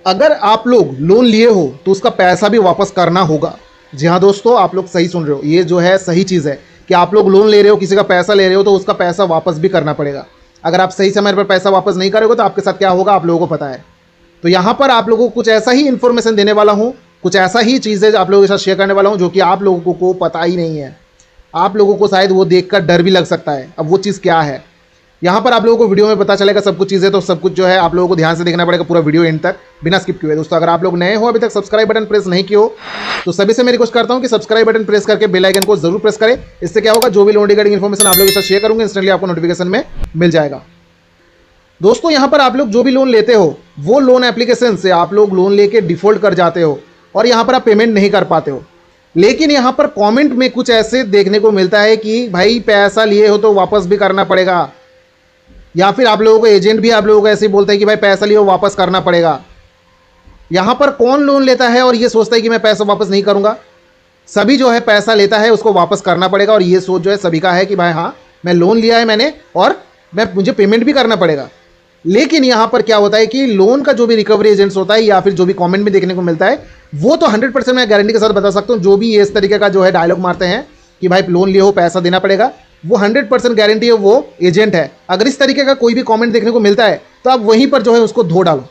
अगर आप लोग लोन लिए हो तो उसका पैसा भी वापस करना होगा। जी हाँ दोस्तों, आप लोग सही सुन रहे हो, ये जो है सही चीज़ है कि आप लोग लोन ले रहे हो, किसी का पैसा ले रहे हो तो उसका पैसा वापस भी करना पड़ेगा। अगर आप सही समय पर पैसा वापस नहीं करोगे तो आपके साथ क्या होगा आप लोगों को पता है। तो यहाँ पर आप लोगों को कुछ ऐसा ही इन्फॉर्मेशन देने वाला हूँ, कुछ ऐसा ही चीज़ें आप लोगों के साथ शेयर करने वाला हूँ जो कि आप लोगों को पता ही नहीं है। आप लोगों को शायद वो देखकर डर भी लग सकता है। अब वो चीज़ क्या है यहाँ पर आप लोगों को वीडियो में पता चलेगा सब कुछ चीज़ें, तो सब कुछ जो है आप लोगों को ध्यान से देखना पड़ेगा पूरा वीडियो एंड तक बिना स्किप किए। दोस्तों अगर आप लोग नए हो, अभी तक सब्सक्राइब बटन प्रेस नहीं किए हो, तो सभी से मैं रिक्वेस्ट करता हूं कि सब्सक्राइब बटन प्रेस करके बेल आइकन को जरूर प्रेस करें। इससे क्या होगा, जो भी लोन रिगार्डिंग इन्फॉर्मेशन आप लोगों के साथ शेयर करूंगा इंस्टेंटली आपको नोटिफिकेशन में मिल जाएगा। दोस्तों यहाँ पर आप लोग जो भी लोन लेते हो वो लोन एप्लीकेशन से आप लोग लोन लेके डिफॉल्ट कर जाते हो और यहाँ पर आप पेमेंट नहीं कर पाते हो। लेकिन यहाँ पर कमेंट में कुछ ऐसे देखने को मिलता है कि भाई पैसा लिए हो तो वापस भी करना पड़ेगा, या फिर आप लोगों को एजेंट भी आप लोगों को ऐसे ही बोलते हैं कि भाई पैसा लिए हो वापस करना पड़ेगा। यहाँ पर कौन लोन लेता है और ये सोचता है कि मैं पैसा वापस नहीं करूँगा? सभी जो है पैसा लेता है उसको वापस करना पड़ेगा, और ये सोच जो है सभी का है कि भाई हाँ मैं लोन लिया है मैंने और मुझे पेमेंट भी करना पड़ेगा। लेकिन यहाँ पर क्या होता है कि लोन का जो भी रिकवरी एजेंट्स होता है या फिर जो भी कमेंट में देखने को मिलता है वो तो 100% मैं गारंटी के साथ बता सकता हूँ, जो भी इस तरीके का जो है डायलॉग मारते हैं कि भाई लोन लिए हो पैसा देना पड़ेगा, वो 100% गारंटी है वो एजेंट है। अगर इस तरीके का कोई भी कमेंट देखने को मिलता है तो आप वहीं पर जो है उसको धो डालो।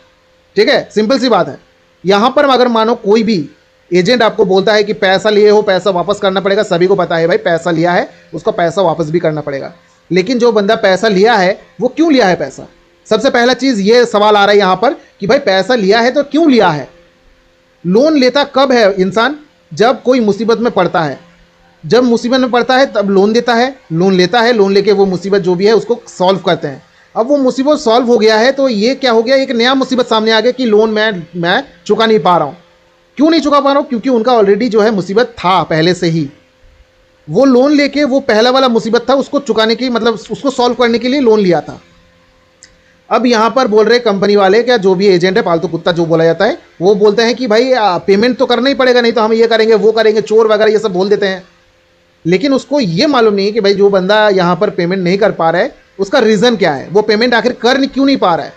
ठीक है, सिंपल सी बात है। यहाँ पर अगर मानो कोई भी एजेंट आपको बोलता है कि पैसा लिए हो पैसा वापस करना पड़ेगा, सभी को पता है भाई पैसा लिया है उसका पैसा वापस भी करना पड़ेगा। लेकिन जो बंदा पैसा लिया है वो क्यों लिया है पैसा? सबसे पहला चीज़ ये सवाल आ रहा है यहाँ पर कि भाई पैसा लिया है तो क्यों लिया है? लोन लेता कब है इंसान? जब कोई मुसीबत में पड़ता है, जब मुसीबत में पड़ता है तब लोन देता है, लोन लेता है, लोन लेके वो मुसीबत जो भी है उसको सॉल्व करते हैं। अब वो मुसीबत सॉल्व हो गया है तो ये क्या हो गया, एक नया मुसीबत सामने आ गया कि लोन मैं चुका नहीं पा रहा हूँ। क्यों नहीं चुका पा रहा हूँ? क्योंकि उनका ऑलरेडी जो है मुसीबत था पहले से ही। वो लोन लेके वो पहला वाला मुसीबत था उसको चुकाने की, मतलब उसको सॉल्व करने के लिए लोन लिया था। अब यहाँ पर बोल रहे कंपनी वाले, क्या जो भी एजेंट है पालतू कुत्ता जो बोला जाता है, वो बोलते हैं कि भाई पेमेंट तो करना ही पड़ेगा, नहीं तो हम ये करेंगे वो करेंगे, चोर वगैरह ये सब बोल देते हैं। लेकिन उसको ये मालूम नहीं है कि भाई जो बंदा यहाँ पर पेमेंट नहीं कर पा रहा है उसका रीज़न क्या है, वो पेमेंट आखिर क्यों नहीं पा रहा है,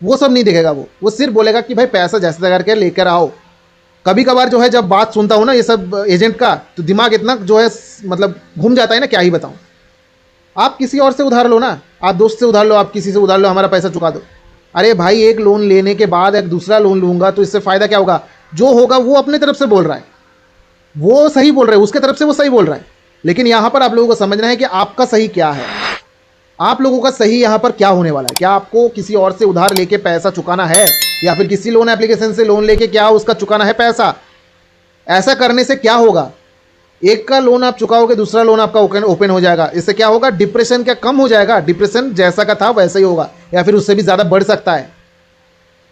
वो सब नहीं देखेगा। वो सिर्फ बोलेगा कि भाई पैसा जैसे करके लेकर आओ। कभी कभार जो है जब बात सुनता हूँ ना ये सब एजेंट का, तो दिमाग इतना जो है मतलब घूम जाता है ना, क्या ही बताऊँ। आप किसी और से उधार लो ना, आप दोस्त से उधार लो, आप किसी से उधार लो, हमारा पैसा चुका दो। अरे भाई एक लोन लेने के बाद एक दूसरा लोन लूँगा तो इससे फ़ायदा क्या होगा? जो होगा वो अपने तरफ से बोल रहा है, वो सही बोल रहा है, उसके तरफ से वो सही बोल रहा है। लेकिन यहाँ पर आप लोगों को समझना है कि आपका सही क्या है, आप लोगों का सही यहाँ पर क्या होने वाला है। क्या आपको किसी और से उधार लेके पैसा चुकाना है, या फिर किसी लोन एप्लीकेशन से लोन लेके क्या उसका चुकाना है पैसा? ऐसा करने से क्या होगा, एक का लोन आप चुकाओगे दूसरा लोन आपका ओपन हो जाएगा। इससे क्या होगा, डिप्रेशन क्या कम हो जाएगा? डिप्रेशन जैसा का था वैसा ही होगा या फिर उससे भी ज़्यादा बढ़ सकता है।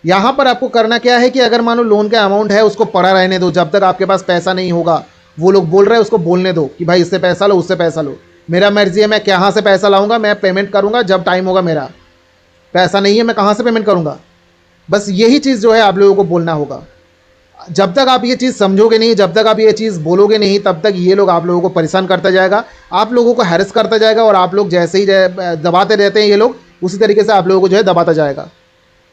यहाँ पर आपको करना क्या है कि अगर मानो लोन का अमाउंट है उसको पड़ा रहने दो, जब तक आपके पास पैसा नहीं होगा। वो लोग बोल रहे हैं उसको बोलने दो कि भाई इससे पैसा लो उससे पैसा लो, मेरा मर्जी है, मैं कहाँ से पैसा लाऊंगा, मैं पेमेंट करूंगा जब टाइम होगा, मेरा पैसा नहीं है मैं कहाँ से पेमेंट करूंगा। बस यही चीज़ जो है आप लोगों को बोलना होगा। जब तक आप ये चीज़ समझोगे नहीं, जब तक आप ये चीज़ बोलोगे नहीं, तब तक ये लोग आप लोगों को परेशान करता जाएगा, आप लोगों को हैरेस करता जाएगा, और आप लोग जैसे ही दबाते रहते हैं ये लोग उसी तरीके से आप लोगों को जो है दबाता जाएगा।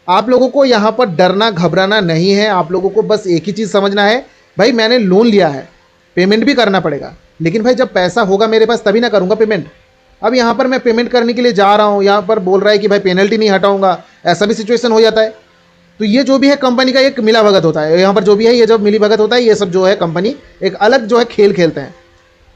आप लोगों को यहाँ पर डरना घबराना नहीं है, आप लोगों को बस एक ही चीज़ समझना है, भाई मैंने लोन लिया है पेमेंट भी करना पड़ेगा, लेकिन भाई जब पैसा होगा मेरे पास तभी ना करूँगा पेमेंट। अब यहाँ पर मैं पेमेंट करने के लिए जा रहा हूँ, यहाँ पर बोल रहा है कि भाई पेनल्टी नहीं हटाऊंगा, ऐसा भी सिचुएशन हो जाता है। तो ये जो भी है कंपनी का एक मिला भगत होता है, यहाँ पर जो भी है ये जब मिली भगत होता है, ये सब जो है कंपनी एक अलग जो है खेल खेलते हैं।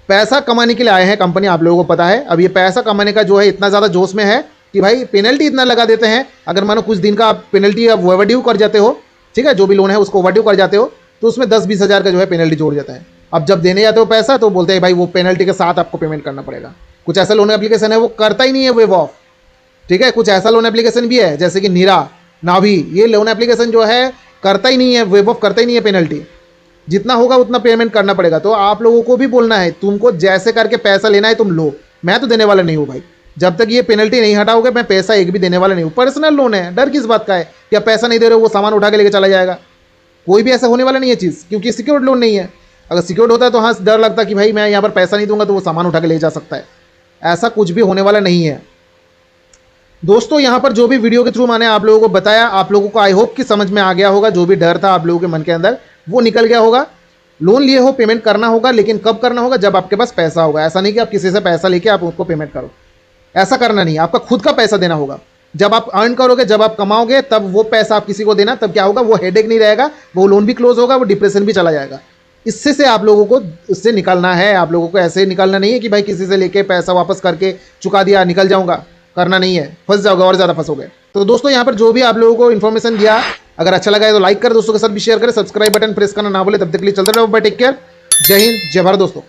पैसा कमाने के लिए आए हैं कंपनी, आप लोगों को पता है। अब ये पैसा कमाने का जो है इतना ज़्यादा जोश में है कि भाई पेनल्टी इतना लगा देते हैं। अगर मानो कुछ दिन का आप पेनल्टी अब ओवरड्यू कर जाते हो, ठीक है, जो भी लोन है उसको ओवरड्यू कर जाते हो, तो उसमें 10-20 हज़ार का जो है पेनल्टी जोड़ जाता है। अब जब देने जाते हो पैसा तो बोलते हैं भाई वो पेनल्टी के साथ आपको पेमेंट करना पड़ेगा। कुछ ऐसा लोन एप्लीकेशन है वो करता ही नहीं है वेव ऑफ, ठीक है। कुछ ऐसा लोन एप्लीकेशन भी है जैसे कि नाभी, ये लोन एप्लीकेशन जो है करता ही नहीं है वेव ऑफ, करता ही नहीं है पेनल्टी, जितना होगा उतना पेमेंट करना पड़ेगा। तो आप लोगों को भी बोलना है, तुमको जैसे करके पैसा लेना है तुम लो, मैं तो देने वाला नहीं हूँ भाई। जब तक ये पेनल्टी नहीं हटाओगे मैं पैसा एक भी देने वाला नहीं हूँ। पर्सनल लोन है, डर किस बात का है कि आप पैसा नहीं दे रहे हो वो सामान उठा के लेके चला जाएगा? कोई भी ऐसा होने वाला नहीं है चीज़, क्योंकि सिक्योर्ड लोन नहीं है। अगर सिक्योर्ड होता है तो हाँ डर लगता कि भाई मैं यहाँ पर पैसा नहीं दूंगा तो वो सामान उठा के ले जा सकता है। ऐसा कुछ भी होने वाला नहीं है। दोस्तों यहाँ पर जो भी वीडियो के थ्रू मैंने आप लोगों को बताया, आप लोगों को आई होप कि समझ में आ गया होगा। जो भी डर था आप लोगों के मन के अंदर वो निकल गया होगा। लोन लिए हो, पेमेंट करना होगा, लेकिन कब करना होगा? जब आपके पास पैसा होगा। ऐसा नहीं कि आप किसी से पैसा लेके आप उसको पेमेंट करो, ऐसा करना नहीं। आपका खुद का पैसा देना होगा। जब आप अर्न करोगे, जब आप कमाओगे, तब वो पैसा आप किसी को देना। तब क्या होगा? वो हेडेक नहीं रहेगा, वो लोन भी क्लोज होगा, वो डिप्रेशन भी चला जाएगा। इससे से आप लोगों को इससे निकलना है। आप लोगों को ऐसे निकलना नहीं है कि भाई किसी से लेके पैसा वापस करके चुका दिया निकल जाऊंगा, करना नहीं है, फंस जाओगे और ज़्यादा फंसोगे। तो दोस्तों यहाँ पर जो भी आप लोगों को इन्फॉर्मेशन दिया, अगर अच्छा लगा है तो लाइक कर, दोस्तों के साथ भी शेयर करें, सब्सक्राइब बटन प्रेस करना ना बोले। तब तक के लिए चलते रहो, बाय, टेक केयर, जय हिंद, जय भारत दोस्तों।